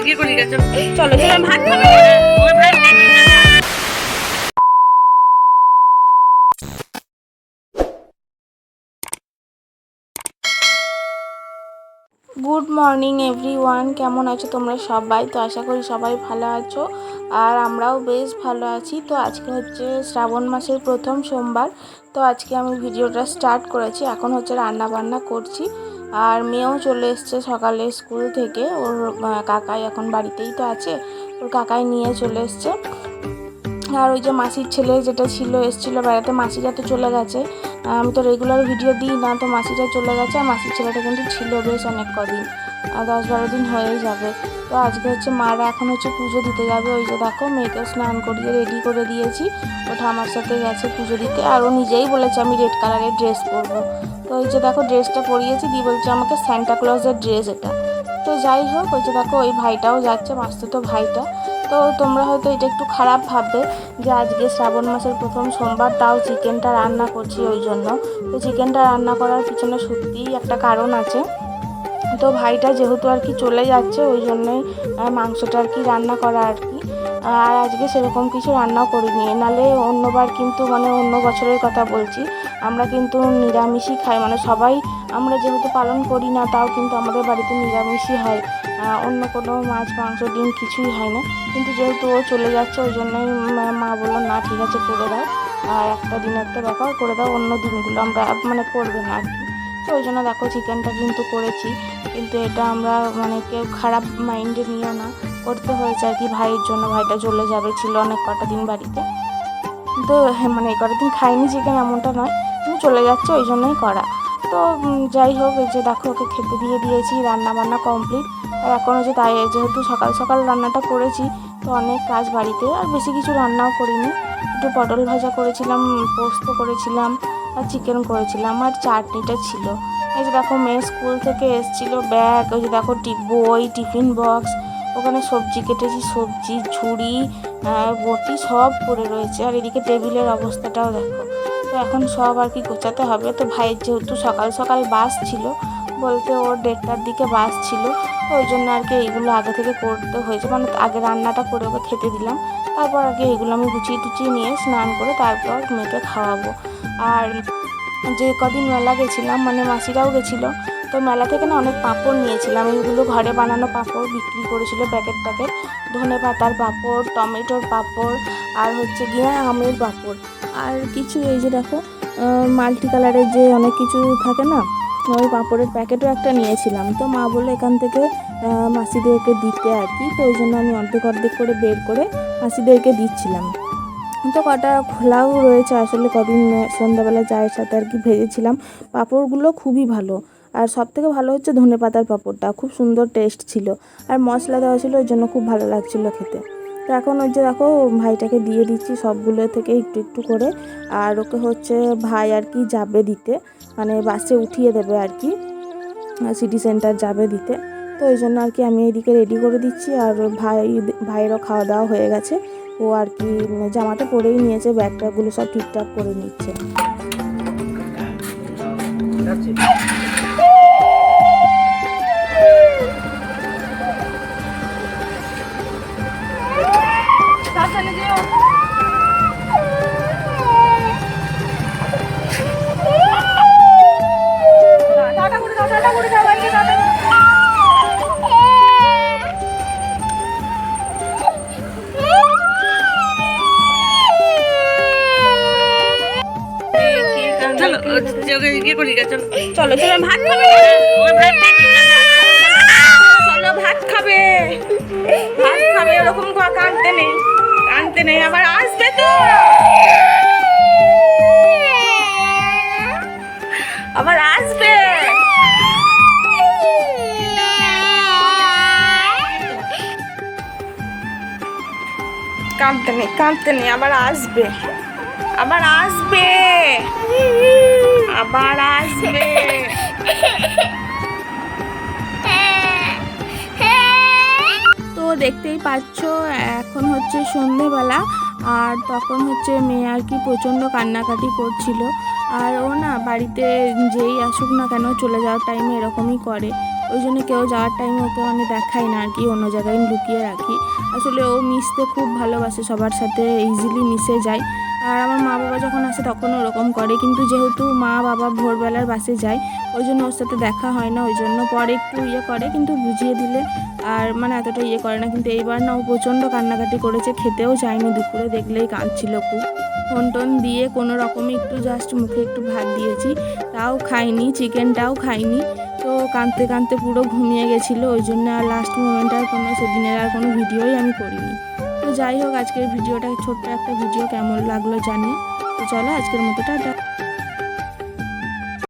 চলো চলো ভাত খাবে। গুড মর্নিং এভরিওয়ান, কেমন আছো তোমরা সবাই? তো আশা করি সবাই ভালো আছো, আর আমরাও বেশ ভালো আছি। তো আজকে হচ্ছে শ্রাবণ মাসের প্রথম সোমবার। তো আজকে আমি ভিডিওটা স্টার্ট করেছি। এখন হচ্ছে রান্না বান্না করছি, আর মেয়েও চলে এসছে সকালে স্কুল থেকে। ওর কাকাই এখন বাড়িতেই তো আছে, ওর কাকাই নিয়ে চলে এসছে। আর ওই যে মাসির ছেলে যেটা ছিল এসেছিলো বেড়াতে, মাসিরা তো চলে গেছে। আমি তো রেগুলার ভিডিও দিই না, তো মাসিরা চলে গেছে। আর মাসির ছেলেটা কিন্তু ছিল বেশ অনেক কদিন, 10-12 দিন হয়েই যাবে। তো আজকে হচ্ছে মারা এখন হচ্ছে পুজো দিতে যাবে। ওই যে দেখো মেয়েকে স্নান করিয়ে রেডি করে দিয়েছি, ও ঠামার সাথে গেছে পুজো দিতে। আর ও নিজেই বলেছে আমি রেড কালারের ড্রেস পরবো। তো ওই যে দেখো ড্রেসটা পরিয়েছি, দিয়ে বলছে আমাকে সান্টা ক্লজের ড্রেস এটা। তো যাই হোক, ওই যে দেখো ওই ভাইটাও যাচ্ছে, মাসতুতো ভাইটা। তো তোমরা হয়তো এটা একটু খারাপ ভাববে যে আজকে শ্রাবণ মাসের প্রথম সোমবার, তাও চিকেনটা রান্না করছি ওই জন্য। তো চিকেনটা রান্না করার পিছনে সত্যিই একটা কারণ আছে। তো ভাইটা যেহেতু আর কি চলে যাচ্ছে, ওই জন্যই মাংসটা আর কি রান্না করা আর কি। আর আজকে সেরকম কিছু রান্নাও করিনি, নাহলে অন্যবার কিন্তু অন্য বছরের কথা বলছি, আমরা কিন্তু নিরামিষই খাই। সবাই আমরা যেহেতু পালন করি না, তাও কিন্তু আমাদের বাড়িতে নিরামিষই হয়, অন্য কোনো মাছ মাংস ডিম কিছুই হয় না। কিন্তু যেহেতু ও চলে যাচ্ছে, ওই জন্যই মা বললো না ঠিক আছে করে দাও, আর একটা দিন একটা ব্যাপার করে দাও, অন্য দিনগুলো আমরা করবে না আর কি। তো ওই জন্য দেখো চিকেনটা কিন্তু করেছি। কিন্তু এটা আমরা কেউ খারাপ মাইন্ডে নিও না, করতে হয়েছে আর কি ভাইয়ের জন্য। ভাইটা চলে যাবে, ছিল অনেক কটা দিন বাড়িতে। তো এই কটা দিন খাইনি চিকেন এমনটা নয়, কিন্তু চলে যাচ্ছে ওই জন্যই করা। তো যাই হোক, এই যে দেখো ওকে খেতে দিয়ে দিয়েছি, রান্না বান্না কমপ্লিট। আর এখন হচ্ছে তাই যেহেতু সকাল সকাল রান্নাটা করেছি, তো অনেক কাজ বাড়িতে, আর বেশি কিছু রান্নাও করিনি। একটু পটল ভাজা করেছিলাম, পোস্ত করেছিলাম, আর চিকেন করেছিলাম, আর চাটনিটা ছিল। এই যে দেখো মেয়ে স্কুল থেকে এসেছিলো, ব্যাগ, ওই যে দেখো বই, টিফিন বক্স, ওখানে সবজি কেটেছি, সবজি ঝুড়ি বটি সব পড়ে রয়েছে। আর এদিকে টেবিলের অবস্থাটাও দেখো। তো এখন সব আর কি গোছাতে হবে। তো ভাইয়ের যেহেতু সকাল সকাল বাস ছিল, বলতে ওর 1:30টার দিকে বাস ছিল, তো ওই জন্য আর কি এইগুলো আগে থেকে করতে হয়েছে। আগে রান্নাটা করে ওকে খেতে দিলাম, তারপর আগে এইগুলো আমি গুছিয়ে টুচিয়ে নিয়ে স্নান করে তারপর মেয়েকে খাওয়াবো। আর যে কদিন মেলা গেছিলাম, মাসিরাও গেছিলো, তো মেলা থেকে না অনেক পাঁপড় নিয়েছিলাম। এইগুলো ঘরে বানানো পাঁপড় বিক্রি করেছিল, প্যাকেট প্যাকেট। ধনে পাতার পাঁপড়, টমেটোর পাঁপড়, আর হচ্ছে গিয়ে আমের পাঁপড়, আর কিছু এই যে দেখো মাল্টি কালারের যে অনেক কিছু থাকে না, ওই পাঁপড়ের প্যাকেটও একটা নিয়েছিলাম। তো মা বললো এখান থেকে মাসিদেরকে দিতে আর কি। তো ওই জন্য আমি অর্ধেক অর্ধেক করে বের করে মাসিদেরকে দিচ্ছিলাম। তো কটা খোলাও রয়েছে আসলে, কদিন সন্ধ্যাবেলা চায়ের সাথে আর কি ভেজেছিলাম। পাঁপড়গুলো খুবই ভালো, আর সব থেকে ভালো হচ্ছে ধনে পাতার পাঁপড়টা, খুব সুন্দর টেস্ট ছিল, আর মশলা দেওয়া ছিল, ওই জন্য খুব ভালো লাগছিলো খেতে। তো এখন ওই যে দেখো ভাইটাকে দিয়ে দিচ্ছি সবগুলো থেকে একটু একটু করে। আর ওকে হচ্ছে ভাই আর কি যাবে দিতে, বাসে উঠিয়ে দেবে আর কি, সিটি সেন্টার যাবে দিতে। তো ওই জন্য আর কি আমি এইদিকে রেডি করে দিচ্ছি। আর ভাইয়েরও খাওয়া দাওয়া হয়ে গেছে, ও আর কি জামাটা পরেই নিয়েছে, ব্যাগটাগুলো সব ঠিকঠাক করে নিচ্ছে। চলো চলো ভাত খাবে, চলো ভাত খাবে, ভাত খাবে। ওরকম কাঁদতে নেই, আবার আসবে তো, আবার আসবে। কাঁদতে নেই, আবার আসবে, আবার আসবে, আবার আসবে। তো দেখতেই পাচ্ছ এখন হচ্ছে সন্ধেবেলা, আর তখন হচ্ছে মেয়ে আর কি প্রচণ্ড কান্নাকাটি করছিল। আর ও না বাড়িতে যেই আসুক না কেন চলে যাওয়ার টাইমে এরকমই করে, ওই জন্য কেউ যাওয়ার টাইমে ওকে মানে দেখাই না আর কি, অন্য জায়গায় লুকিয়ে রাখি। আসলে ও মিশতে খুব ভালোবাসে, সবার সাথে ইজিলি মিশে যায়। আর আমার মা বাবা যখন আসে তখন ওরকম করে, কিন্তু যেহেতু মা বাবা ভোরবেলার বাসে যায় ওই জন্য ওর সাথে দেখা হয় না। ওই জন্য পরে একটু করে, কিন্তু বুঝিয়ে দিলে আর মানে এতটা করে না। কিন্তু এইবার না ও প্রচণ্ড কান্নাকাটি করেছে, খেতেও চায়নি, দুপুরে দেখলেই কাঁদছিল খুব। ফোন টোন দিয়ে কোনো রকমে একটু জাস্ট মুখে একটু ভাত দিয়েছি, তাও খাইনি, চিকেনটাও খাইনি। তো কাঁদতে কাঁদতে পুরো ঘুমিয়ে গেছিলো, ওই জন্য আর লাস্ট মোমেন্টে আর সেদিনের আর কোনো ভিডিওই আমি করিনি। তো যাই হোক, আজকের ভিডিওটা ছোট্ট একটা ভিডিও, কেমন লাগলো জানি। তো চলো আজকের মতো টাটা।